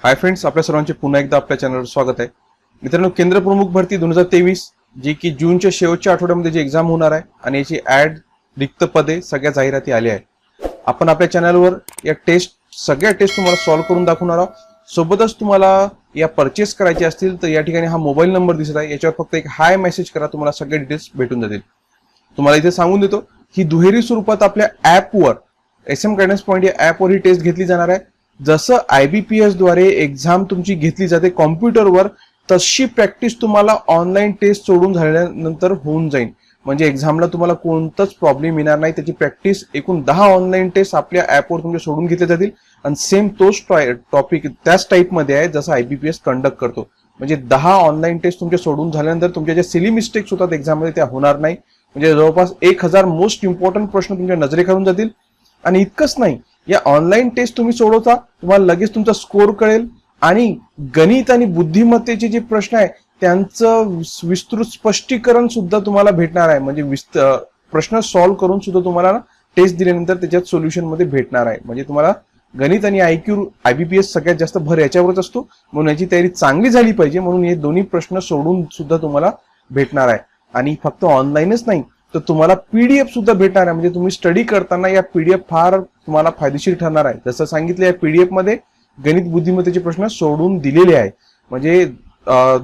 Hi friends, आपल्या सर्वांचे पुन्हा एकदा आपल्या चॅनलवर स्वागत आहे. मित्रांनो, केंद्र प्रमुख भरती 2023 जी की जूनच्या शेवटच्या आठवड्यामध्ये जी एक्झाम होणार आहे आणि याची ऍड, रिक्त पदे, सगळ्या जाहिराती आल्या आहेत. आपण आपल्या चॅनलवर या सगळ्या टेस्ट तुम्हाला सॉल्व्ह करून दाखवणार आहोत. सोबतच तुम्हाला या परचेस करायचे असतील तर या ठिकाणी हा मोबाईल नंबर दिसत आहे, याच्यावर फक्त एक हाय मेसेज करा, तुम्हाला सगळे डिटेल्स भेटून जातील. तुम्हाला इथे सांगून देतो ही दुहेरी स्वरूपात आपल्या ऍपवर SM गायडन्स पॉइंट या ऍपवर ही टेस्ट घेतली जाणार आहे. जसं IBPS द्वारे एक्झाम तुमची घेतली जाते कॉम्प्युटरवर, तशी प्रॅक्टिस तुम्हाला ऑनलाईन टेस्ट सोडून झाल्यानंतर होऊन जाईल. म्हणजे एक्झामला तुम्हाला कोणताच प्रॉब्लेम येणार नाही. त्याची प्रॅक्टिस एकूण 10 ऑनलाईन टेस्ट आपल्या ऍपवर तुमच्या सोडून घेतले जातील आणि सेम तोच टॉपिक त्याच टाईपमध्ये आहे जसं IBPS कंडक्ट करतो. म्हणजे 10 ऑनलाईन टेस्ट तुमच्या सोडून झाल्यानंतर तुमच्या ज्या सिली मिस्टेक्स होतात एक्झाममध्ये त्या होणार नाही. म्हणजे जवळपास 1000 मोस्ट इम्पॉर्टंट प्रश्न तुमच्या नजरेखालून जातील. आणि इतकंच नाही, या ऑनलाईन टेस्ट तुम्ही सोडवता, तुम्हाला लगेच तुमचा स्कोर कळेल आणि गणित आणि बुद्धिमत्तेचे जे प्रश्न आहे त्यांचं विस्तृत स्पष्टीकरण सुद्धा तुम्हाला भेटणार आहे. म्हणजे प्रश्न सॉल्व्ह करून सुद्धा तुम्हाला टेस्ट दिल्यानंतर त्याच्यात सोल्युशन मध्ये भेटणार आहे. म्हणजे तुम्हाला गणित आणि IBPS सगळ्यात जास्त भर याच्यावरच असतो, म्हणून याची तयारी चांगली झाली पाहिजे. म्हणून हे दोन्ही प्रश्न सोडून सुद्धा तुम्हाला भेटणार आहे. आणि फक्त ऑनलाईनच नाही तर तुम्हाला PDF सुद्धा भेटणार आहे. म्हणजे तुम्ही स्टडी करताना या PDF फार तुम्हाला फायदेशीर ठरणार आहे. जसं सांगितलं, या PDF मध्ये गणित बुद्धिमत्तेचे प्रश्न सोडून दिलेले आहे. म्हणजे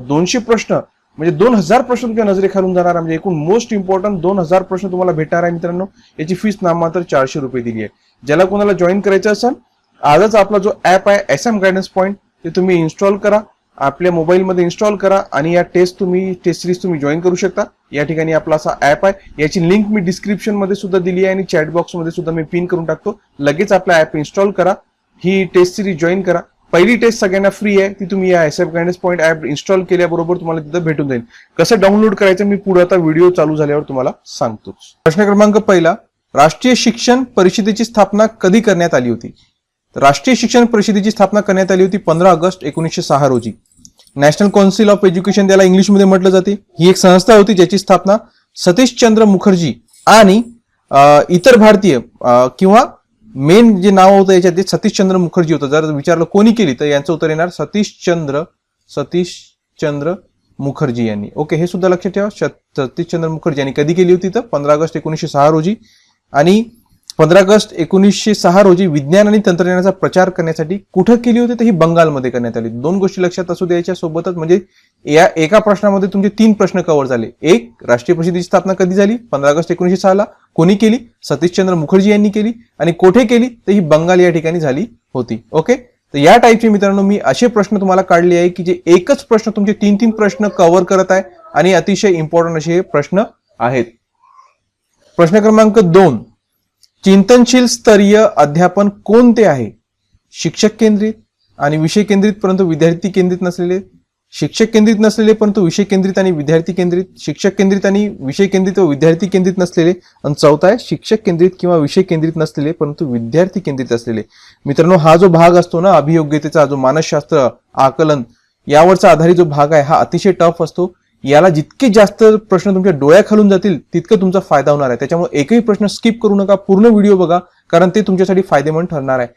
200 प्रश्न म्हणजे 2000 प्रश्न तुमच्या नजरेखालून जाणार आहे. म्हणजे एकूण मोस्ट इम्पॉर्टंट 2000 प्रश्न तुम्हाला भेटणार आहे. मित्रांनो, याची फीस नाममात्र 400 रुपये दिली आहे. ज्याला कोणाला जॉईन करायचं असेल, आजच आपला जो ऍप आहे SM गायडन्स पॉइंट ते तुम्ही इन्स्टॉल करा, आपल्या मोबाईलमध्ये इन्स्टॉल करा आणि या टेस्ट सिरीज तुम्ही जॉईन करू शकता. या ठिकाणी आपला असा ऍप आहे, याची लिंक मी डिस्क्रिप्शन मध्ये सुद्धा दिली आहे आणि चॅट बॉक्स मध्ये सुद्धा मी पिन करून टाकतो. लगेच आपला ऍप इन्स्टॉल करा, ही टेस्ट सिरीज जॉईन करा. पहिली टेस्ट सगळ्यांना फ्री आहे, ती तुम्ही या SM guidance point app install केल्याबरोबर तुम्हाला तिथं भेटून जाईल. कसं डाउनलोड करायचं मी पुढे आता व्हिडिओ चालू झाल्यावर तुम्हाला सांगतोच. प्रश्न क्रमांक पहिला, राष्ट्रीय शिक्षण परिषदेची स्थापना कधी करण्यात आली होती? राष्ट्रीय शिक्षण परिषदेची स्थापना करण्यात आली होती 15 ऑगस्ट 1906 रोजी. नॅशनल काउन्सिल ऑफ एज्युकेशन त्याला इंग्लिशमध्ये म्हटलं जाते. ही एक संस्था होती ज्याची स्थापना सतीशचंद्र मुखर्जी आणि इतर भारतीय किंवा मेन जे नाव होतं याच्यात ते सतीशचंद्र मुखर्जी होतं. जर विचारलं कोणी केली तर यांचं उत्तर येणार सतीशचंद्र मुखर्जी यांनी. ओके, हे सुद्धा लक्षात ठेवा, सतीशचंद्र मुखर्जी यांनी कधी केली होती तर 15 ऑगस्ट 1906 रोजी. आणि 15 ऑगस्ट 1906 रोजी विज्ञान आणि तंत्रज्ञानाचा प्रचार करण्यासाठी कुठं केली होती तर ही बंगालमध्ये करण्यात आली. 2 गोष्टी लक्षात असू द्यायच्या सोबतच. म्हणजे या एका प्रश्नामध्ये तुमचे 3 प्रश्न कव्हर झाले. एक, राष्ट्रीय परिषदेची स्थापना कधी झाली? 15 ऑगस्ट 1906 ला. कोणी केली? सतीशचंद्र मुखर्जी यांनी केली. आणि कोठे केली तर ही बंगाल या ठिकाणी झाली होती. ओके, तर या टाईपचे मित्रांनो मी असे प्रश्न तुम्हाला काढले आहे की जे एकच प्रश्न तुमचे 3 प्रश्न कव्हर करत आहे आणि अतिशय इम्पॉर्टंट असे हे प्रश्न आहेत. प्रश्न क्रमांक 2, चिंतनशील स्तरीय अध्यापन कोणते आहे? शिक्षक केंद्रित आणि विषय केंद्रित परंतु विद्यार्थी केंद्रित नसलेले, शिक्षक केंद्रित नसलेले परंतु विषय केंद्रित आणि विद्यार्थी केंद्रित, शिक्षक केंद्रित आणि विषय केंद्रित व विद्यार्थी केंद्रित नसलेले, आणि चौथा आहे शिक्षक केंद्रित किंवा विषय केंद्रित नसलेले परंतु विद्यार्थी केंद्रित असलेले. मित्रांनो, हा जो भाग असतो ना अभियोग्यतेचा, जो मानसशास्त्र आकलन यावरचा आधारित जो भाग आहे हा अतिशय टफ असतो. याला जितके जास्त प्रश्न तुमच्या डोळ्याखालून जातील तितकं तुमचा फायदा होणार आहे. त्याच्यामुळे एकही प्रश्न स्किप करू नका, पूर्ण व्हिडिओ बघा, कारण ते तुमच्यासाठी फायदेमंद ठरणार आहे.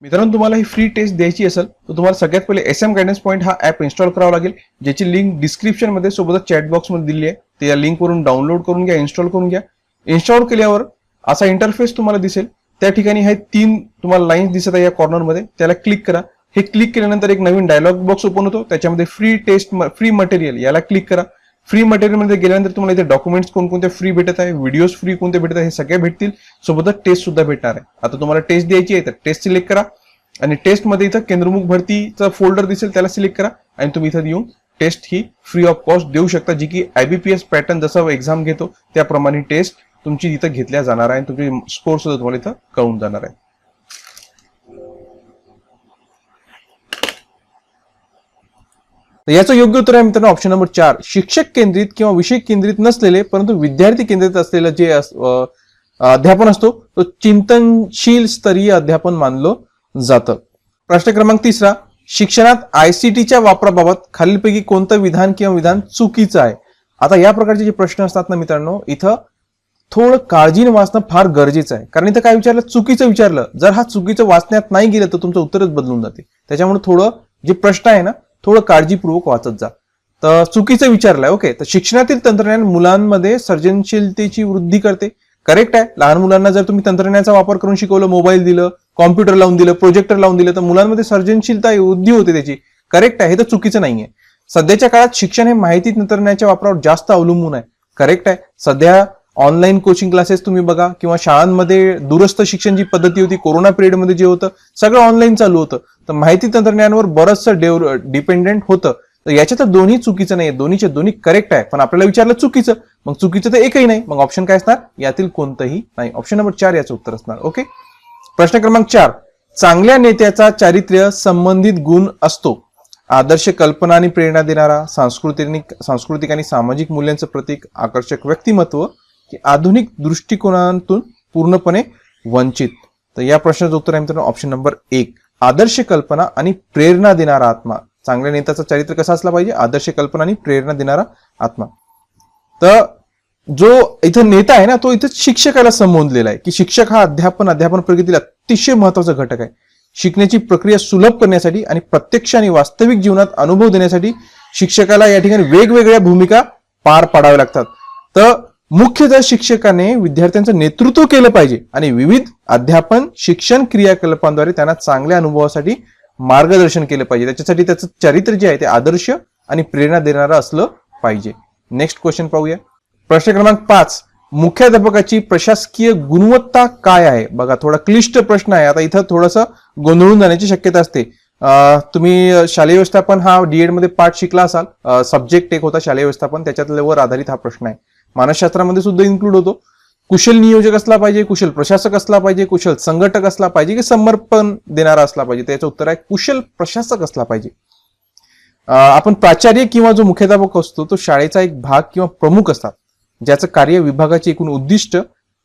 मित्रांनो, तुम्हाला ही फ्री टेस्ट द्यायची असेल तर तुम्हाला सगळ्यात पहिले SM गायडन्स पॉइंट हा ऍप इन्स्टॉल करावा लागेल, ज्याची लिंक डिस्क्रिप्शन मध्ये सोबतच चॅट बॉक्स मध्ये दिली आहे. ते या लिंक वरून डाउनलोड करून घ्या, इन्स्टॉल करून घ्या. इन्स्टॉल केल्यावर असा इंटरफेस तुम्हाला दिसेल. त्या ठिकाणी हे 3 तुम्हाला लाईन्स दिसत आहे या कॉर्नर मध्ये, त्याला क्लिक करा. हे क्लिक केल्यानंतर एक नवीन डायलॉग बॉक्स ओपन होतो, त्याच्यामध्ये फ्री मटेरियल याला क्लिक करा. फ्री मटेरियल मध्ये गेल्यानंतर तुम्हाला इथे डॉक्युमेंट्स कोणकोणते फ्री भेटत आहे, व्हिडिओज फ्री कोणते भेटत आहे हे सगळे भेटतील. सोबतच टेस्ट सुद्धा भेटणार आहे. आता तुम्हाला टेस्ट द्यायची आहे तर टेस्ट सिलेक्ट करा आणि टेस्ट मध्ये इथं केंद्रमुख भरतीचा फोल्डर दिसेल त्याला सिलेक्ट करा आणि तुम्ही इथं येऊन टेस्ट ही फ्री ऑफ कॉस्ट देऊ शकता, जी की IBPS पॅटर्न जसं एक्झाम घेतो त्याप्रमाणे टेस्ट तुमची इथं घेतल्या जाणार आहे आणि तुमची स्कोर सुद्धा तुम्हाला इथं कळून जाणार आहे. याचं योग्य उत्तर आहे मित्रांनो ऑप्शन नंबर 4, शिक्षक केंद्रित किंवा विषय केंद्रित नसलेले परंतु विद्यार्थी केंद्रित असलेलं जे अध्यापन असतो तो चिंतनशील स्तरीय अध्यापन मानलं जातं. प्रश्न क्रमांक 3, शिक्षणात ICTच्या वापराबाबत खालीलपैकी कोणतं विधान किंवा विधान चुकीचं आहे? आता या प्रकारचे जे प्रश्न असतात ना मित्रांनो, इथं थोडं काळजीने वाचणं फार गरजेचं आहे. कारण इथं काय विचारलं? चुकीचं विचारलं. जर हा चुकीचं वाचण्यात नाही गेलं तर तुमचं उत्तरच बदलून जाते. त्याच्यामुळे थोडं जे प्रश्न आहे ना थोडं काळजीपूर्वक वाचत जा. तर चुकीचं विचारलंय. ओके, तर शिक्षणातील तंत्रज्ञान मुलांमध्ये सर्जनशीलतेची वृद्धी करते. करेक्ट आहे. लहान मुलांना जर तुम्ही तंत्रज्ञानाचा वापर करून शिकवलं, मोबाईल दिलं, कॉम्प्युटर लावून दिलं, प्रोजेक्टर लावून दिलं, तर मुलांमध्ये सर्जनशीलता वृद्धी होते त्याची. करेक्ट आहे. हे तर चुकीचं नाहीये. सध्याच्या काळात शिक्षण हे माहिती तंत्रज्ञानाच्या वापरावर जास्त अवलंबून आहे. करेक्ट आहे. सध्या ऑनलाईन कोचिंग क्लासेस तुम्ही बघा किंवा शाळांमध्ये दूरस्थ शिक्षण जी पद्धती होती, कोरोना पिरियडमध्ये जे होतं सगळं ऑनलाईन चालू होतं. तर माहिती तंत्रज्ञानावर बरंचसं डिपेंडेंट होतं. तर याच्यात दोन्ही चुकीचं नाही, दोन्हीचे दोन्ही करेक्ट आहे. पण आपल्याला विचारलं चुकीचं, मग चुकीचं तर एकही नाही. मग ऑप्शन काय असणार? यातील कोणतंही नाही. ऑप्शन नंबर 4 याचं उत्तर असणार. ओके, प्रश्न क्रमांक 4. चांगल्या नेत्याचा चारित्र्य संबंधित गुण असतो. आदर्श कल्पना आणि प्रेरणा देणारा, सांस्कृतिक आणि सामाजिक मूल्यांचं प्रतीक, आकर्षक व्यक्तिमत्व, की आधुनिक दृष्टिकोनातून पूर्णपणे वंचित. तर या प्रश्नाचं उत्तर आहे मित्रांनो ऑप्शन नंबर 1. आदर्श कल्पना आणि प्रेरणा देणारा आत्मा. चांगल्या नेत्याचा चरित्र कसा असला पाहिजे? आदर्श कल्पना आणि प्रेरणा देणारा आत्मा. तर जो इथं नेता आहे ना तो इथं शिक्षकाला संबोधलेला आहे की शिक्षक हा अध्यापन प्रगतीला अतिशय महत्वाचा घटक आहे. शिकण्याची प्रक्रिया सुलभ करण्यासाठी आणि प्रत्यक्ष आणि वास्तविक जीवनात अनुभव देण्यासाठी शिक्षकाला या ठिकाणी वेगवेगळ्या भूमिका पार पाडाव्या लागतात. तर मुख्यतः शिक्षकाने विद्यार्थ्यांचं नेतृत्व केलं पाहिजे आणि विविध अध्यापन शिक्षण क्रियाकलापांद्वारे त्यांना चांगल्या अनुभवासाठी मार्गदर्शन केलं पाहिजे. त्याच्यासाठी त्याचं चरित्र जे आहे ते आदर्श आणि प्रेरणा देणारं असलं पाहिजे. नेक्स्ट क्वेश्चन पाहूया. प्रश्न क्रमांक 5. मुख्याध्यापकाची प्रशासकीय गुणवत्ता काय आहे? बघा, थोडा क्लिष्ट प्रश्न आहे. आता इथं थोडंसं गोंधळून जाण्याची शक्यता असते. तुम्ही शालेय व्यवस्थापन हा डीएड मध्ये पाठ शिकला असाल. सब्जेक्ट एक होता शालेय व्यवस्थापन, त्याच्यावर आधारित हा प्रश्न आहे. मानसशास्त्रामध्ये सुद्धा इन्क्लूड होतो. कुशल नियोजक असला पाहिजे, कुशल प्रशासक असला पाहिजे, कुशल संघटक असला पाहिजे की समर्पण देणारा असला पाहिजे? त्याचं उत्तर आहे कुशल प्रशासक असला पाहिजे. आपण प्राचार्य किंवा जो मुख्याध्यापक असतो तो शाळेचा एक भाग किंवा प्रमुख असतात, ज्याचं कार्य विभागाचे एकूण उद्दिष्ट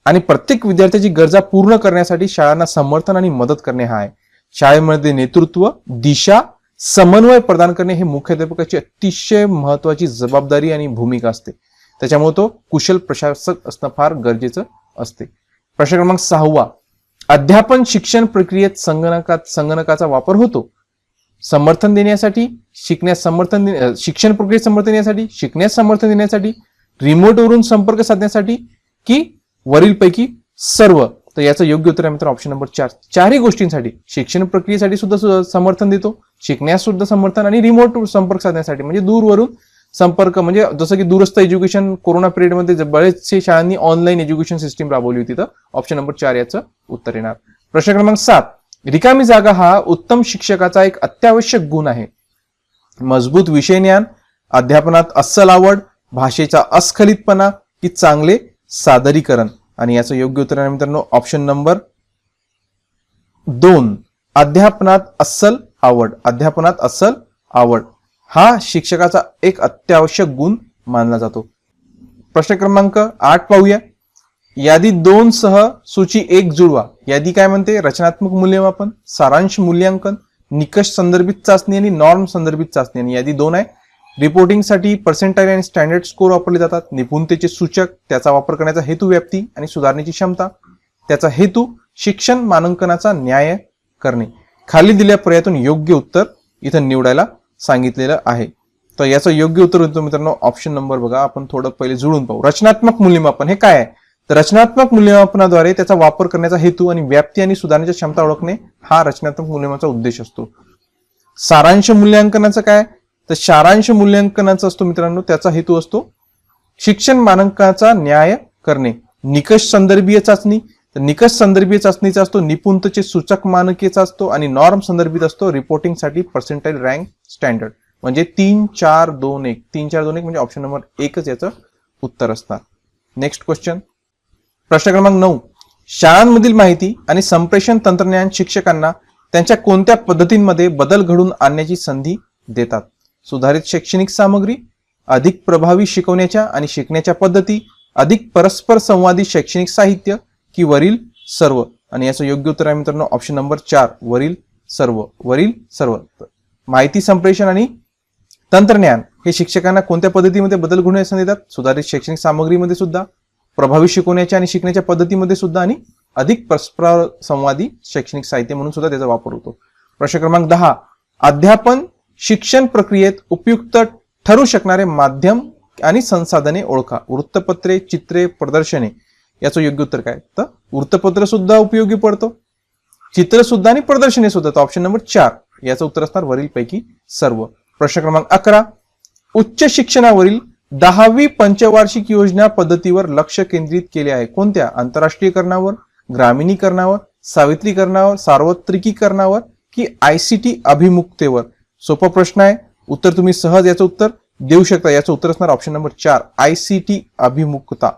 आणि प्रत्येक विद्यार्थ्याची गरजा पूर्ण करण्यासाठी शाळांना समर्थन आणि मदत करणे हा आहे. शाळेमध्ये नेतृत्व, दिशा, समन्वय प्रदान करणे हे मुख्याध्यापकाची अतिशय महत्वाची जबाबदारी आणि भूमिका असते. त्याच्यामुळे तो कुशल प्रशासक असणं फार गरजेचं असते. प्रश्न क्रमांक 6. अध्यापन शिक्षण प्रक्रियेत संगणकाचा वापर होतो. समर्थन देण्यासाठी, शिक्षण प्रक्रियेत समर्थन देण्यासाठी, शिकण्यास समर्थन देण्यासाठी, रिमोटवरून संपर्क साधण्यासाठी की वरीलपैकी सर्व? तर याचं योग्य उत्तर आहे मित्र ऑप्शन नंबर 4. चारही गोष्टींसाठी. शिक्षण प्रक्रियेसाठी सुद्धा समर्थन देतो, शिकण्यास सुद्धा समर्थन आणि रिमोट संपर्क साधण्यासाठी म्हणजे दूरवरून संपर्क, म्हणजे जसं की दूरस्थ एज्युकेशन कोरोना पिरियडमध्ये बरेचसे शाळांनी ऑनलाईन एज्युकेशन सिस्टीम राबवली होती. तर ऑप्शन नंबर 4 याचं उत्तर येणार. प्रश्न क्रमांक 7. रिकामी जागा हा उत्तम शिक्षकाचा एक अत्यावश्यक गुण आहे. मजबूत विषय ज्ञान, अध्यापनात अस्सल आवड, भाषेचा अस्खलितपणा की चांगले सादरीकरण? आणि याचं योग्य उत्तर आहे मित्रांनो ऑप्शन नंबर 2. अध्यापनात अस्सल आवड. अध्यापनात अस्सल आवड हा शिक्षकाचा एक अत्यावश्यक गुण मानला जातो. प्रश्न क्रमांक 8 पाहूया. यादी 2 सह सूची 1 जुळवा. यादी काय म्हणते? रचनात्मक मूल्यमापन, सारांश मूल्यांकन, निकष संदर्भित चाचणी आणि नॉर्म संदर्भित चाचणी. आणि यादी 2 आहे. रिपोर्टिंगसाठी पर्सेंटाईल आणि स्टँडर्ड स्कोर वापरले जातात. निपुणतेचे सूचक, त्याचा वापर करण्याचा हेतू, व्याप्ती आणि सुधारण्याची क्षमता. त्याचा हेतू शिक्षण मानांकनाचा न्याय करणे. खाली दिलेल्या पर्यायातून योग्य उत्तर इथं निवडायला सांगितलेलं आहे. तर याचं योग्य उत्तर होतं मित्रांनो ऑप्शन नंबर, बघा आपण थोडं पहिले जुळून पाहू. रचनात्मक मूल्यमापन हे काय आहे? तर रचनात्मक मूल्यमापनाद्वारे त्याचा वापर करण्याचा हेतू आणि व्याप्ती आणि सुधारण्याची क्षमता ओळखणे हा रचनात्मक मूल्यमापनाचा उद्देश असतो. सारांश मूल्यांकनाचं काय? तर सारांश मूल्यांकनाचा असतो मित्रांनो, त्याचा हेतू असतो शिक्षण मानांकनाचा न्याय करणे. निकष संदर्भीय चाचणी, तर निकष संदर्भीय चाचणीचा असतो निपुणतेचे सूचक मानकेचा असतो आणि नॉर्म संदर्भित असतो रिपोर्टिंगसाठी पर्सेंटाईल रँक स्टँडर्ड. म्हणजे 3 4 2 1 3 4 2 1 म्हणजे ऑप्शन नंबर 1च याचं उत्तर असणार. Next question. प्रश्न क्रमांक 9. शाळांमधील माहिती आणि संप्रेषण तंत्रज्ञान शिक्षकांना त्यांच्या कोणत्या पद्धतींमध्ये बदल घडवून आणण्याची संधी देतात? सुधारित शैक्षणिक सामग्री, अधिक प्रभावी शिकवण्याच्या आणि शिकण्याच्या पद्धती, अधिक परस्पर संवादी शैक्षणिक साहित्य की वरील सर्व? आणि याचं योग्य उत्तर आहे मित्रांनो ऑप्शन नंबर 4 वरील सर्व. वरील सर्व. माहिती संप्रेषण आणि तंत्रज्ञान हे शिक्षकांना कोणत्या पद्धतीमध्ये बदल घडवण्याची संधी देतात? सुधारित शैक्षणिक सामग्रीमध्ये सुद्धा, प्रभावी शिकवण्याच्या आणि शिकण्याच्या पद्धतीमध्ये सुद्धा आणि अधिक परस्पर संवादी शैक्षणिक साहित्य म्हणून सुद्धा त्याचा वापर होतो. प्रश्न क्रमांक 10. अध्यापन शिक्षण प्रक्रियेत उपयुक्त ठरू शकणारे माध्यम आणि संसाधने ओळखा. वृत्तपत्रे, चित्रे, प्रदर्शने. याचं योग्य उत्तर काय? तर वृत्तपत्र सुद्धा उपयोगी पडतो, चित्र सुद्धा आणि प्रदर्शने सुद्धा. तर ऑप्शन नंबर 4 याचं उत्तर असणार वरील पैकी सर्व. प्रश्न क्रमांक 11. उच्च शिक्षणावरील 10वी पंचवार्षिक योजना पद्धतीवर लक्ष केंद्रित केले आहे. कोणत्या? आंतरराष्ट्रीयकरणावर, ग्रामीणीकरणावर, सार्वत्रिकीकरणावर, सार्वत्रिकीकरणावर की ICT अभिमुखतेवर. सोपा प्रश्न आहे, उत्तर तुम्ही सहज याचं उत्तर देऊ शकता. याचं उत्तर असणार ऑप्शन नंबर 4 ICT अभिमुखता.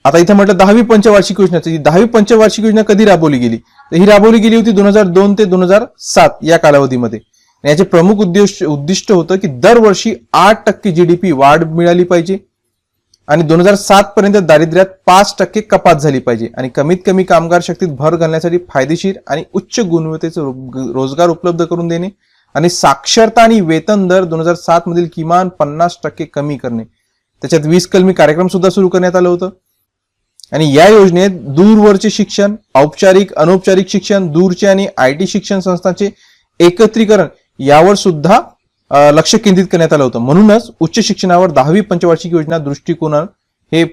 आता इथे म्हटलं 10वी पंचवार्षिक योजनाची. 10वी पंचवार्षिक योजना कधी राबवली गेली? तर ही राबवली गेली होती 2002 ते 2007 या कालावधीमध्ये. याचे प्रमुख उद्दिष्ट होतं की दरवर्षी 8% GDP वाढ मिळाली पाहिजे आणि 2007 पर्यंत दारिद्र्यात 5% कपात झाली पाहिजे आणि कमीत कमी कामगार शक्तीत भर घालण्यासाठी फायदेशीर आणि उच्च गुणवत्तेचे रोजगार उपलब्ध करून देणे आणि साक्षरता आणि वेतन दर 2007 मधील किमान 50% कमी करणे. त्याच्यात 20 कलमी कार्यक्रम सुद्धा सुरू करण्यात आलं होतं. आणि या योजनेत दूरवरचे शिक्षण, औपचारिक अनौपचारिक शिक्षण, दूरचे आणि IT शिक्षण संस्थांचे एकत्रीकरण यावर सुद्धा लक्ष केंद्रित करण्यात आलं होतं. म्हणूनच उच्च शिक्षणावर 10वी पंचवार्षिक योजना दृष्टिकोन हे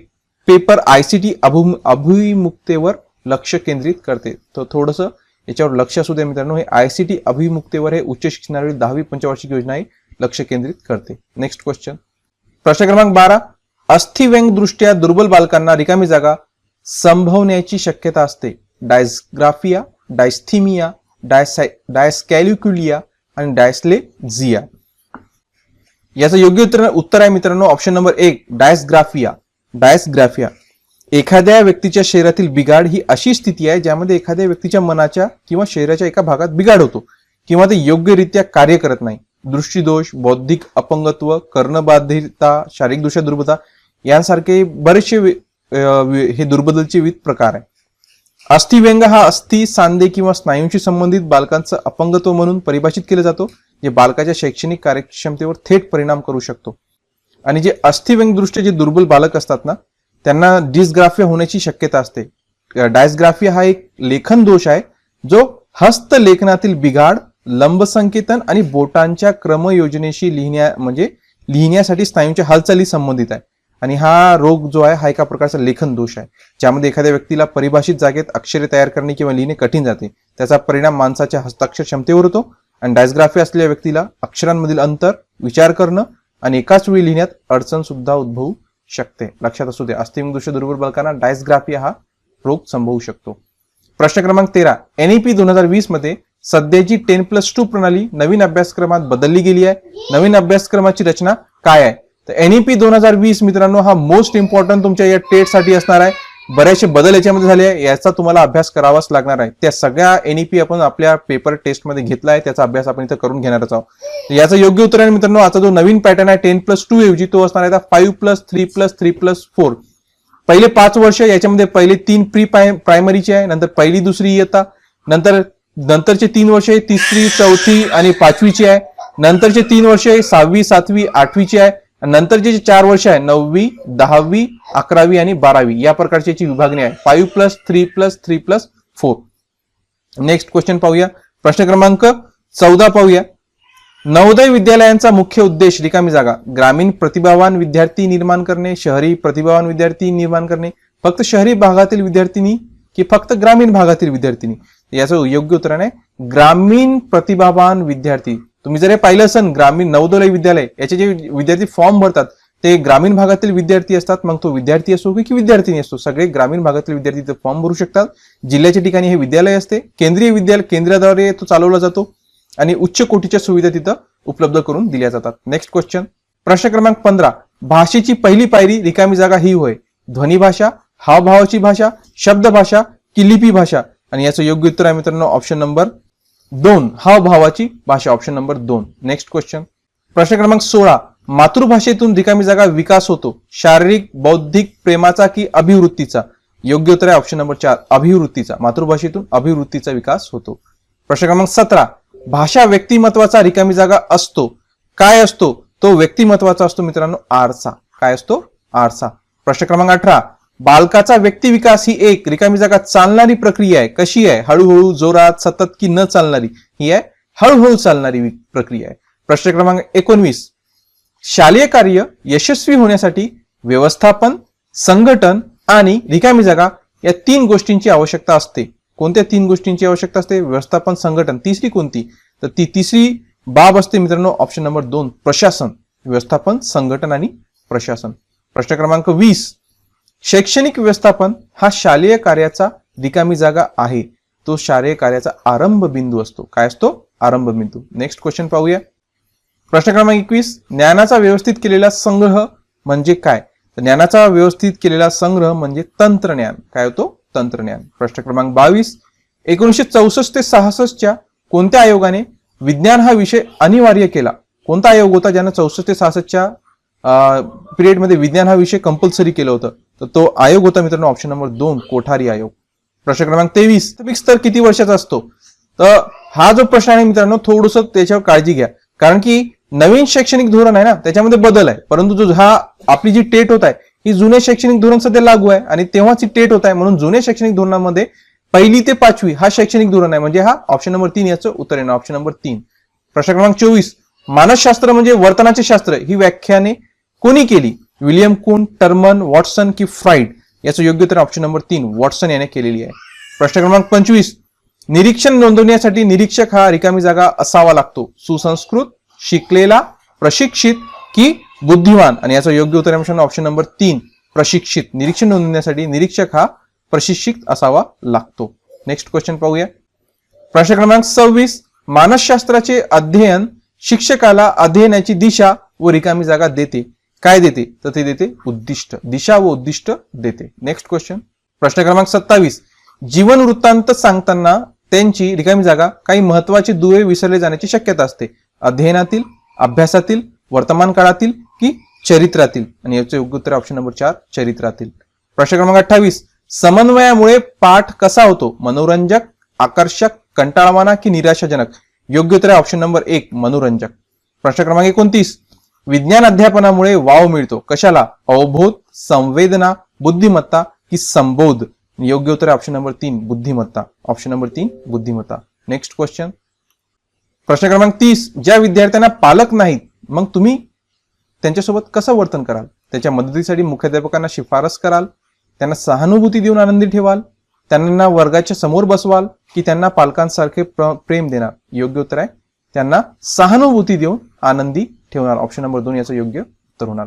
पेपर ICT अभिमुखतेवर लक्ष केंद्रित करते. तर थोडंसं याच्यावर लक्ष असू द्या मित्रांनो. हे ICT अभिमुखतेवर हे उच्च शिक्षणावरील 10वी पंचवार्षिक योजना हे लक्ष केंद्रित करते. Next question. प्रश्न क्रमांक 12. अस्थिव्यंग दृष्ट्या दुर्बल बालकांना रिकामी जागा संभवण्याची शक्यता असते. डायस्ग्राफिया, डायस्थीमिया, डायस्कॅल्क्युलिया आणि डायस्लेक्झिया. याचं योग्य उत्तर आहे मित्रांनो ऑप्शन नंबर 1 डायस्ग्राफिया. डायस्ग्राफिया एखाद्या व्यक्तीच्या शरीरातील बिघाड ही अशी स्थिती आहे ज्यामध्ये एखाद्या व्यक्तीच्या मनाच्या किंवा शरीराच्या एका भागात बिघाड होतो किंवा ते योग्यरित्या कार्य करत नाही. दृष्टीदोष, बौद्धिक अपंगत्व, कर्णबाधितता, शारीरिक दुर्बलता यांसारखे बरेचसे हे दुर्बलतेचे विविध प्रकार आहे. अस्थिव्यंग हा अस्थि, सांधे किंवा स्नायूंशी संबंधित बालकांचं अपंगत्व म्हणून परिभाषित केलं जातो, जे बालकाच्या शैक्षणिक कार्यक्षमतेवर थेट परिणाम करू शकतो. आणि जे अस्थिव्यंग दृष्ट्या जे दुर्बल बालक असतात ना, त्यांना डिस्ग्राफिया होण्याची शक्यता असते. डायस्ग्राफिया हा एक लेखन दोष आहे जो हस्तलेखनातील बिघाड, लंबसंकेतन आणि बोटांच्या क्रमयोजनेशी लिहिण्यासाठी स्नायूंच्या हालचाली संबंधित आहे. आणि हा रोग जो आहे हा एका प्रकारचा लेखन दोष आहे ज्यामध्ये एखाद्या व्यक्तीला परिभाषित जागेत अक्षरे तयार करणे किंवा लिहिणे कठीण जाते. त्याचा परिणाम माणसाच्या हस्ताक्षर क्षमतेवर होतो. आणि डायस्ग्राफिया असलेल्या व्यक्तीला अक्षरांमधील अंतर, विचार करणं आणि एकाच वेळी लिहिण्यात अडचण सुद्धा उद्भवू शकते. लक्षात असू दे, अस्थिव्यंग दृष्ट्या दुर्बल बालकांना डायस्ग्राफिया हा रोग संभवू शकतो. प्रश्न क्रमांक 13. NEP 2020 मध्ये सध्याची 10+2 प्रणाली नवीन अभ्यासक्रमात बदलली गेली आहे. नवीन अभ्यासक्रमाची रचना काय आहे? तर NEP 2020 मित्रांनो हा मोस्ट इम्पॉर्टंट तुमच्या या टेट साठी असणार आहे. बरेचसे बदल याच्यामध्ये झाले आहे, याचा तुम्हाला अभ्यास करावाच लागणार आहे. त्या सगळ्या NEP आपण आपल्या पेपर टेस्ट मध्ये घेतला आहे, त्याचा अभ्यास आपण इथं करून घेणारच आहोत. याचं योग्य उत्तर आहे मित्रांनो, आता जो नवीन पॅटर्न आहे 10+2 ऐवजी तो असणार आहे 5+3+3+4. पहिले 5 वर्ष याच्यामध्ये पहिले 3 प्री प्रायमरीचे आहे, नंतर पहिली दुसरी इयत्ता, नंतरचे 3 वर्ष तिसरी, चौथी आणि 5वीची आहे. नंतरचे 3 वर्ष 6वी, 7वी, 8वीची आहे. नंतरचे जे 4 वर्ष आहे 9वी, 10वी, 11वी आणि 12वी या प्रकारची याची विभागणी आहे. 5+3+3+4. नेक्स्ट क्वेश्चन पाहूया. प्रश्न क्रमांक 14 पाहूया. नवोदय विद्यालयांचा मुख्य उद्देश रिकामी जागा ग्रामीण प्रतिभावान विद्यार्थी निर्माण करणे, शहरी प्रतिभावान विद्यार्थी निर्माण करणे, फक्त शहरी भागातील विद्यार्थिनी की फक्त ग्रामीण भागातील विद्यार्थिनी? याचं योग्य उत्तर आहे ग्रामीण प्रतिभावान विद्यार्थी. तुम्ही जर हे पाहिलं असेल ग्रामीण नवोदय विद्यालय याचे जे विद्यार्थी फॉर्म भरतात ते ग्रामीण भागातील विद्यार्थी असतात. मग तो विद्यार्थी असो की विद्यार्थिनी असो, सगळे ग्रामीण भागातील विद्यार्थी ते फॉर्म भरू शकतात. जिल्ह्याच्या ठिकाणी हे विद्यालय असते. केंद्रीय विद्यालय केंद्राद्वारे तो चालवला जातो आणि उच्च कोटीच्या सुविधा तिथं उपलब्ध करून दिल्या जातात. Next question. प्रश्न क्रमांक 15. भाषेची पहिली पायरी रिकामी जागा ही होय. ध्वनी भाषा, हावभावाची भाषा, शब्द भाषा की लिपी भाषा? आणि याचं योग्य उत्तर आहे मित्रांनो ऑप्शन नंबर 2 हावभावाची भाषा. Option number 2. Next question. प्रश्न क्रमांक 16. मातृभाषेतून रिकामी जागा विकास होतो. शारीरिक, बौद्धिक, प्रेमाचा की अभिवृत्तीचा? योग्य उत्तर आहे ऑप्शन नंबर 4 अभिवृत्तीचा. मातृभाषेतून अभिवृत्तीचा विकास होतो. प्रश्न क्रमांक 17. भाषा व्यक्तिमत्वाचा रिकामी जागा असतो. काय असतो तो? व्यक्तिमत्वाचा असतो मित्रांनो आरसा. काय असतो? आरसा. प्रश्न क्रमांक 18. बालकाचा व्यक्ती विकास ही एक रिकामी जागा चालणारी प्रक्रिया आहे. कशी आहे? हळूहळू, जोरात, सतत की न चालणारी? ही आहे हळूहळू चालणारी प्रक्रिया आहे. प्रश्न क्रमांक 19, शालेय कार्य यशस्वी होण्यासाठी व्यवस्थापन, संघटन आणि रिकामी जागा या 3 गोष्टींची आवश्यकता असते. कोणत्या 3 गोष्टींची आवश्यकता असते? व्यवस्थापन, संघटन. तिसरी कोणती? तर ती तिसरी बाब असते मित्रांनो ऑप्शन नंबर 2, प्रशासन. व्यवस्थापन, संघटन आणि प्रशासन. प्रश्न क्रमांक 20, शैक्षणिक व्यवस्थापन हा शालेय कार्याचा रिकामी जागा आहे. तो शालेय कार्याचा आरंभ बिंदू असतो. काय असतो? आरंभ बिंदू. नेक्स्ट क्वेश्चन पाहूया. प्रश्न क्रमांक 21, ज्ञानाचा व्यवस्थित केलेला संग्रह म्हणजे काय? तर ज्ञानाचा व्यवस्थित केलेला संग्रह म्हणजे तंत्रज्ञान. काय होतो? तंत्रज्ञान. प्रश्न क्रमांक 22, 1964 ते 66च्या कोणत्या आयोगाने विज्ञान हा विषय अनिवार्य केला? कोणता आयोग होता ज्यानं 64 ते 66च्या पिरियड मध्ये विज्ञान हा विषय कंपल्सरी केलं होतं? तर तो आयोग होता मित्रांनो ऑप्शन नंबर 2, कोठारी आयोग. प्रश्न क्रमांक 23, प्राथमिक स्तर किती वर्षाचा असतो? तर हा जो प्रश्न आहे मित्रांनो थोडंसं त्याच्यावर काळजी घ्या, कारण की नवीन शैक्षणिक धोरण आहे ना त्याच्यामध्ये बदल आहे, परंतु जो हा आपली जी टेट होत आहे ही जुने शैक्षणिक धोरण सध्या लागू आहे आणि तेव्हाच ही टेट होत आहे. म्हणून जुने शैक्षणिक धोरणामध्ये 1ली ते 5वी हा शैक्षणिक धोरण आहे, म्हणजे हा ऑप्शन नंबर 3 याचं उत्तर येणार ऑप्शन नंबर 3. प्रश्न क्रमांक 24, मानसशास्त्र म्हणजे वर्तनाचे शास्त्र ही व्याख्याने कोणी केली? विलियम कुन, टर्मन, वॉटसन की फ्राइड? याचं योग्य उत्तर ऑप्शन नंबर 3, वॉटसन याने केलेली आहे. प्रश्न क्रमांक 25, निरीक्षण नोंदवण्यासाठी निरीक्षक हा रिकामी जागा असावा लागतो. सुसंस्कृत, शिकलेला, प्रशिक्षित की बुद्धिमान? आणि याचं योग्य उत्तर आहे ऑप्शन नंबर 3, प्रशिक्षित. निरीक्षण नोंदवण्यासाठी निरीक्षक हा प्रशिक्षित असावा लागतो. नेक्स्ट क्वेश्चन पाहूया. प्रश्न क्रमांक 26, मानसशास्त्राचे अध्ययन शिक्षकाला अध्ययनाची दिशा व रिकामी जागा देते. काय देते? तर ते देते उद्दिष्ट. दिशा व उद्दिष्ट देते. Next question. प्रश्न क्रमांक 27, जीवन वृत्तांत सांगताना त्यांची रिकामी जागा काही महत्वाचे दुवे विसरले जाण्याची शक्यता असते. अध्ययनातील, अभ्यासातील, वर्तमान काळातील की चरित्रातील? आणि याचे योग्य उत्तर ऑप्शन नंबर 4, चरित्रातील. प्रश्न क्रमांक 28, समन्वयामुळे पाठ कसा होतो? मनोरंजक, आकर्षक, कंटाळवाणा की निराशाजनक? योग्य उत्तर आहे ऑप्शन नंबर 1, मनोरंजक. प्रश्न क्रमांक 29, विज्ञान अध्यापनामुळे वाव मिळतो. कशाला? अवबोध, संवेदना, बुद्धिमत्ता की संबोध? योग्य उत्तर आहे ऑप्शन नंबर 3, बुद्धिमत्ता. ऑप्शन नंबर 3, बुद्धिमत्ता. Next question. प्रश्न क्रमांक 30, ज्या विद्यार्थ्यांना पालक नाहीत मग तुम्ही त्यांच्यासोबत कसं वर्तन कराल? त्याच्या मदतीसाठी मुख्याध्यापकांना शिफारस कराल, त्यांना सहानुभूती देऊन आनंदी ठेवाल, त्यांना वर्गाच्या समोर बसवाल की त्यांना पालकांसारखे प्रेम देणार? योग्य उत्तर आहे त्यांना सहानुभूती देऊन आनंदी ठेवणार. ऑप्शन नंबर 2 याचं योग्य उत्तर होणार.